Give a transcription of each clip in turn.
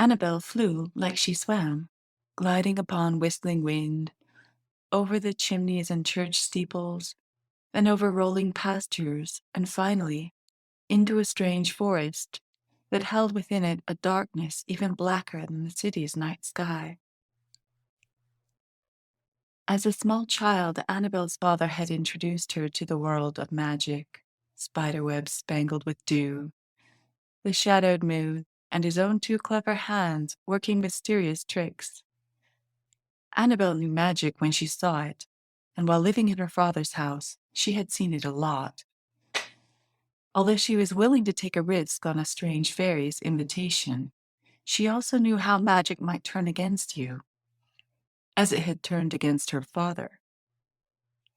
Annabelle flew like she swam, gliding upon whistling wind, over the chimneys and church steeples, then over rolling pastures, and finally into a strange forest that held within it a darkness even blacker than the city's night sky. As a small child, Annabelle's father had introduced her to the world of magic, spiderwebs spangled with dew, the shadowed moon, and his own two clever hands working mysterious tricks. Annabelle knew magic when she saw it, and while living in her father's house, she had seen it a lot. Although she was willing to take a risk on a strange fairy's invitation, she also knew how magic might turn against you, as it had turned against her father.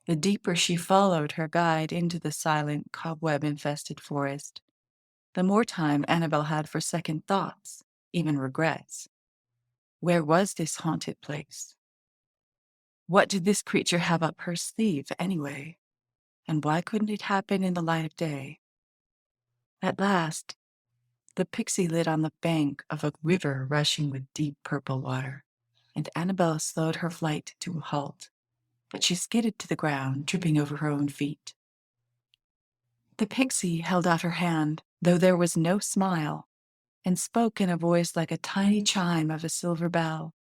The deeper she followed her guide into the silent, cobweb-infested forest, the more time Annabelle had for second thoughts, even regrets. Where was this haunted place? What did this creature have up her sleeve, anyway? And why couldn't it happen in the light of day? At last, the pixie lit on the bank of a river rushing with deep purple water, and Annabelle slowed her flight to a halt, but she skidded to the ground, tripping over her own feet. The pixie held out her hand, though there was no smile, and spoke in a voice like a tiny chime of a silver bell.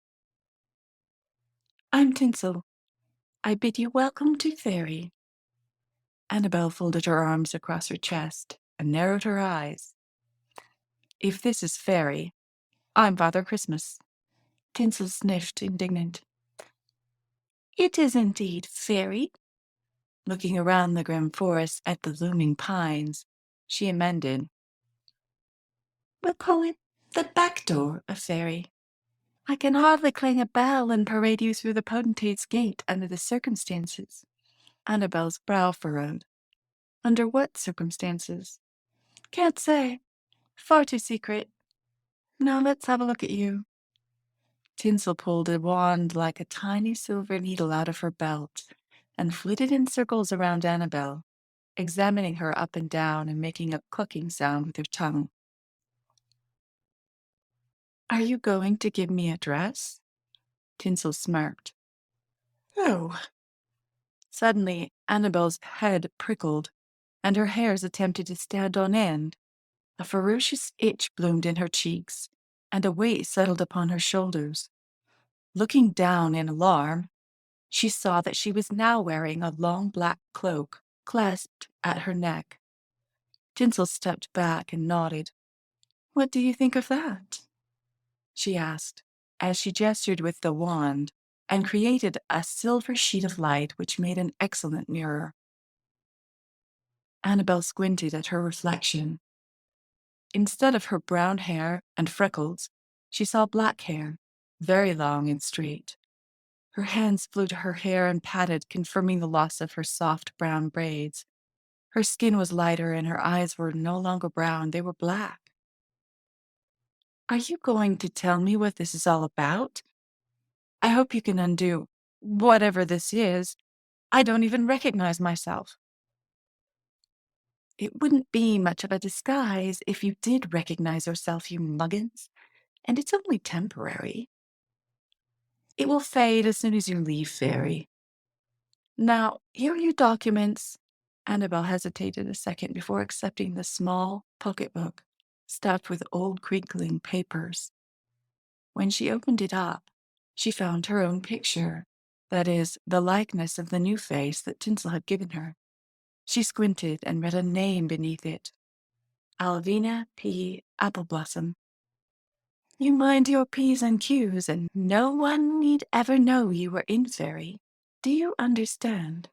"I'm Tinsel. I bid you welcome to Fairy." Annabelle folded her arms across her chest and narrowed her eyes. "If this is Fairy, I'm Father Christmas." Tinsel sniffed, indignant. "It is indeed Fairy." Looking around the grim forest at the looming pines, she amended. "We'll call it the back door of Fairy. I can hardly clang a bell and parade you through the potentate's gate under the circumstances." Annabelle's brow furrowed. "Under what circumstances?" "Can't say. Far too secret. Now let's have a look at you." Tinsel pulled a wand like a tiny silver needle out of her belt and flitted in circles around Annabelle, examining her up and down and making a clucking sound with her tongue. "Are you going to give me a dress?" Tinsel smirked. "Oh." Suddenly, Annabelle's head prickled, and her hairs attempted to stand on end. A ferocious itch bloomed in her cheeks, and a weight settled upon her shoulders. Looking down in alarm, she saw that she was now wearing a long black cloak clasped at her neck. Tinsel stepped back and nodded. "What do you think of that?" she asked, as she gestured with the wand and created a silver sheet of light which made an excellent mirror. Annabelle squinted at her reflection. Instead of her brown hair and freckles, she saw black hair, very long and straight. Her hands flew to her hair and patted, confirming the loss of her soft brown braids. Her skin was lighter and her eyes were no longer brown, they were black. "Are you going to tell me what this is all about? I hope you can undo whatever this is. I don't even recognize myself." "It wouldn't be much of a disguise if you did recognize yourself, you muggins, and it's only temporary. It will fade as soon as you leave Fairy. Now, here are your documents." Annabelle hesitated a second before accepting the small pocketbook stuffed with old crinkling papers. When she opened it up, she found her own picture, that is, the likeness of the new face that Tinsel had given her. She squinted and read a name beneath it. Alvina P. Appleblossom. "You mind your P's and Q's, and no one need ever know you were in Fairy. Do you understand?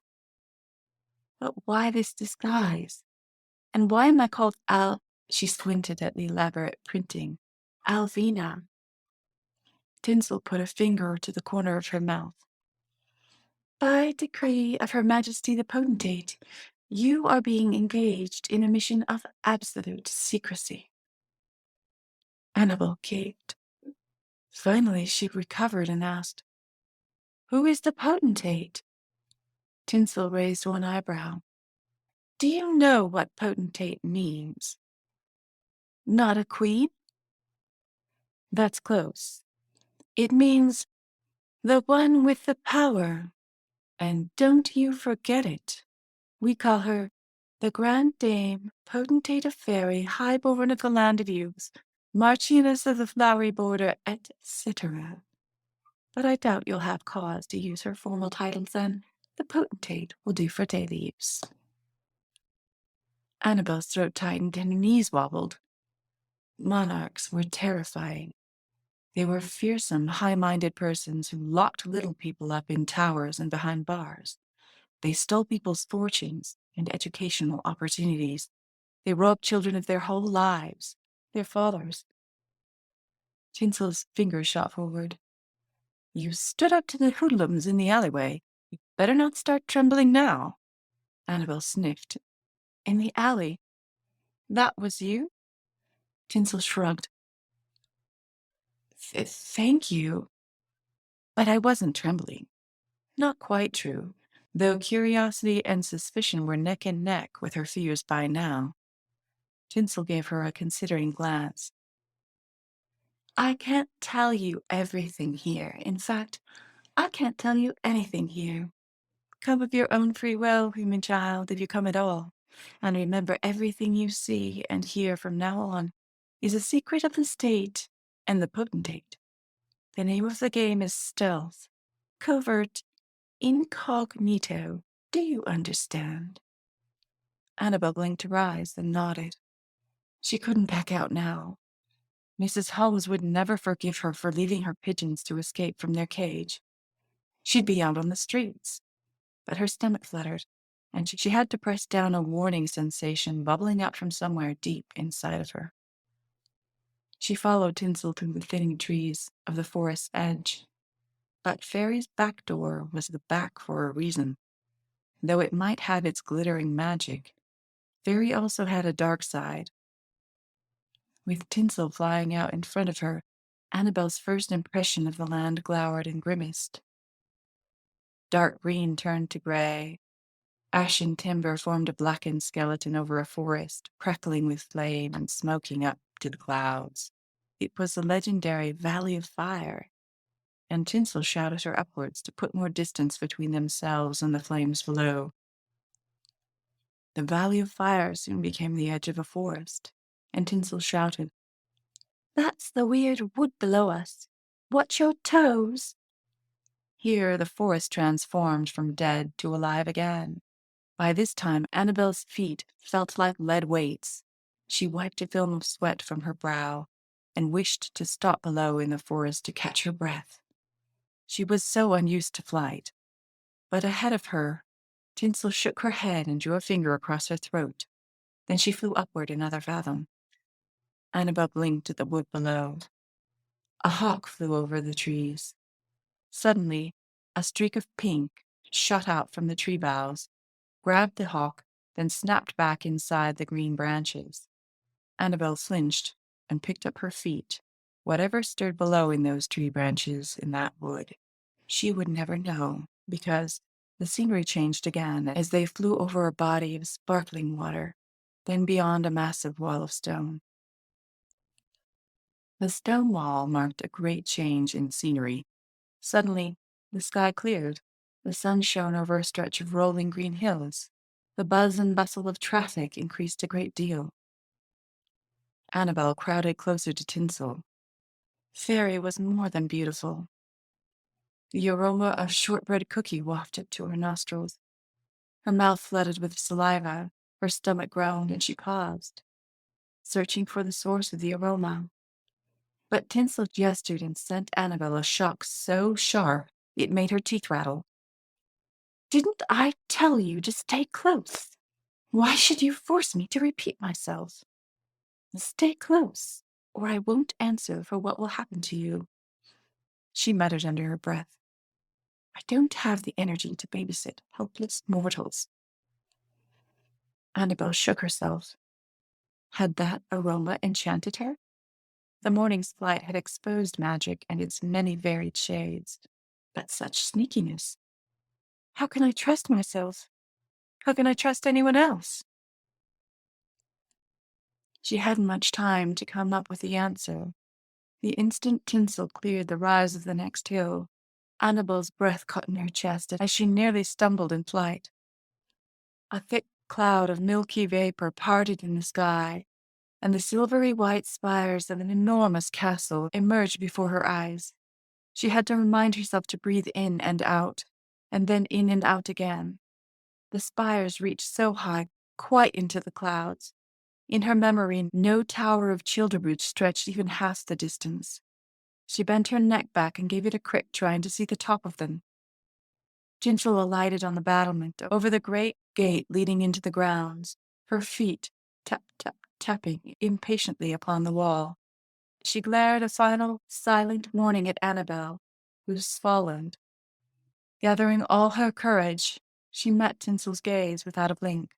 But why this disguise? And why am I called She squinted at the elaborate printing. "Alvina." Tinsel put a finger to the corner of her mouth. "By decree of Her Majesty the Potentate, you are being engaged in a mission of absolute secrecy." Annabelle gaped. Finally, she recovered and asked, "Who is the potentate?" Tinsel raised one eyebrow. "Do you know what potentate means?" "Not a queen?" That's close. It means the one with the power. And don't you forget it. We call her the Grand Dame, Potentate of Fairy, Highborn of the Land of Youths, Marchioness of the Flowery Border, etc. But I doubt you'll have cause to use her formal titles then. The Potentate will do for daily use. Annabelle's throat tightened and her knees wobbled. Monarchs were terrifying. They were fearsome, high-minded persons who locked little people up in towers and behind bars. They stole people's fortunes and educational opportunities. They robbed children of their whole lives, their fathers. Tinsel's fingers shot forward. You stood up to the hoodlums in the alleyway. You better not start trembling now. Annabelle sniffed. In the alley? That was you? Tinsel shrugged. Thank you. But I wasn't trembling. Not quite true, though curiosity and suspicion were neck and neck with her fears by now. Tinsel gave her a considering glance. I can't tell you everything here. In fact, I can't tell you anything here. Come of your own free will, human child, if you come at all. And remember, everything you see and hear from now on is a secret of the state and the potentate. The name of the game is stealth, covert, incognito. Do you understand? Annabelle blinked her eyes, then nodded. She couldn't back out now. Mrs. Holmes would never forgive her for leaving her pigeons to escape from their cage. She'd be out on the streets. But her stomach fluttered, and she had to press down a warning sensation bubbling up from somewhere deep inside of her. She followed Tinsel through the thinning trees of the forest's edge. But Fairy's back door was the back for a reason. Though it might have its glittering magic, Fairy also had a dark side. With Tinsel flying out in front of her, Annabelle's first impression of the land glowered and grimaced. Dark green turned to gray. Ashen timber formed a blackened skeleton over a forest, crackling with flame and smoking up to the clouds. It was the legendary Valley of Fire, and Tinsel shouted her upwards to put more distance between themselves and the flames below. The Valley of Fire soon became the edge of a forest, and Tinsel shouted, That's the weird wood below us. Watch your toes! Here the forest transformed from dead to alive again. By this time, Annabelle's feet felt like lead weights. She wiped a film of sweat from her brow and wished to stop below in the forest to catch her breath. She was so unused to flight. But ahead of her, Tinsel shook her head and drew a finger across her throat. Then she flew upward another fathom. Annabelle blinked at the wood below. A hawk flew over the trees. Suddenly, a streak of pink shot out from the tree boughs, grabbed the hawk, then snapped back inside the green branches. Annabelle flinched and picked up her feet. Whatever stirred below in those tree branches in that wood, she would never know, because the scenery changed again as they flew over a body of sparkling water, then beyond a massive wall of stone. The stone wall marked a great change in scenery. Suddenly, the sky cleared. The sun shone over a stretch of rolling green hills. The buzz and bustle of traffic increased a great deal. Annabelle crowded closer to Tinsel. Fairy was more than beautiful. The aroma of shortbread cookie wafted to her nostrils. Her mouth flooded with saliva, her stomach groaned, and she paused, searching for the source of the aroma. But Tinsel gestured and sent Annabelle a shock so sharp it made her teeth rattle. Didn't I tell you to stay close? Why should you force me to repeat myself? Stay close, or I won't answer for what will happen to you. She muttered under her breath. I don't have the energy to babysit helpless mortals. Annabelle shook herself. Had that aroma enchanted her? The morning's flight had exposed magic and its many varied shades. But such sneakiness! How can I trust myself? How can I trust anyone else? She hadn't much time to come up with the answer. The instant Tinsel cleared the rise of the next hill, Annabel's breath caught in her chest as she nearly stumbled in flight. A thick cloud of milky vapor parted in the sky, and the silvery white spires of an enormous castle emerged before her eyes. She had to remind herself to breathe in and out, and then in and out again. The spires reached so high, quite into the clouds. In her memory, no tower of Childerbrook stretched even half the distance. She bent her neck back and gave it a crick, trying to see the top of them. Tinsel alighted on the battlement over the great gate leading into the grounds, her feet tapping impatiently upon the wall. She glared a final, silent warning at Annabelle, who swallowed. Gathering all her courage, she met Tinsel's gaze without a blink.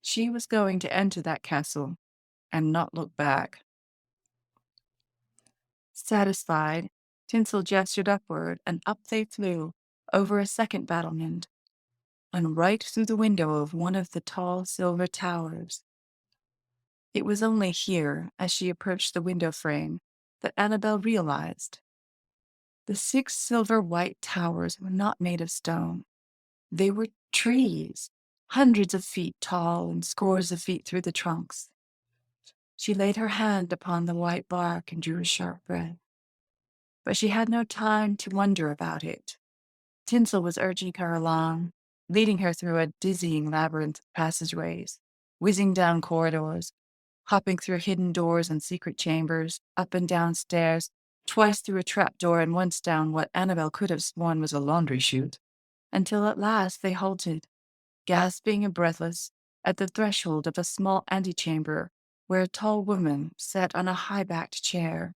She was going to enter that castle and not look back. Satisfied, Tinsel gestured upward, and up they flew, over a second battlement, and right through the window of one of the tall silver towers. It was only here, as she approached the window frame, that Annabelle realized. The 6 silver-white towers were not made of stone. They were trees, hundreds of feet tall and scores of feet through the trunks. She laid her hand upon the white bark and drew a sharp breath. But she had no time to wonder about it. Tinsel was urging her along, leading her through a dizzying labyrinth of passageways, whizzing down corridors, hopping through hidden doors and secret chambers, up and down stairs, twice through a trapdoor and once down what Annabelle could have sworn was a laundry chute, until at last they halted, gasping and breathless, at the threshold of a small antechamber where a tall woman sat on a high-backed chair.